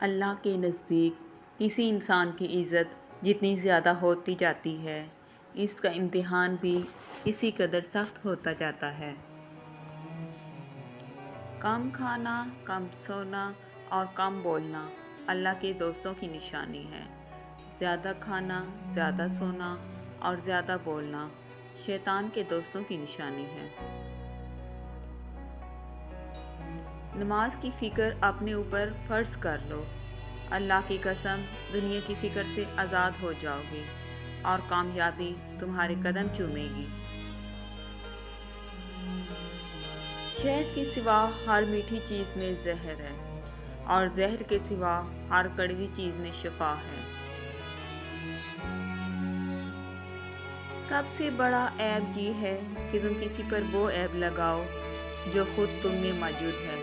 اللہ کے نزدیک کسی انسان کی عزت جتنی زیادہ ہوتی جاتی ہے، اس کا امتحان بھی اسی قدر سخت ہوتا جاتا ہے۔ کم کھانا، کم سونا اور کم بولنا اللہ کے دوستوں کی نشانی ہے۔ زیادہ کھانا، زیادہ سونا اور زیادہ بولنا شیطان کے دوستوں کی نشانی ہے۔ نماز کی فکر اپنے اوپر فرض کر لو، اللہ کی قسم دنیا کی فکر سے آزاد ہو جاؤ گے اور کامیابی تمہارے قدم چومے گی۔ شہد کے سوا ہر میٹھی چیز میں زہر ہے اور زہر کے سوا ہر کڑوی چیز میں شفا ہے۔ سب سے بڑا عیب یہ ہے کہ تم کسی پر وہ عیب لگاؤ جو خود تم میں موجود ہے۔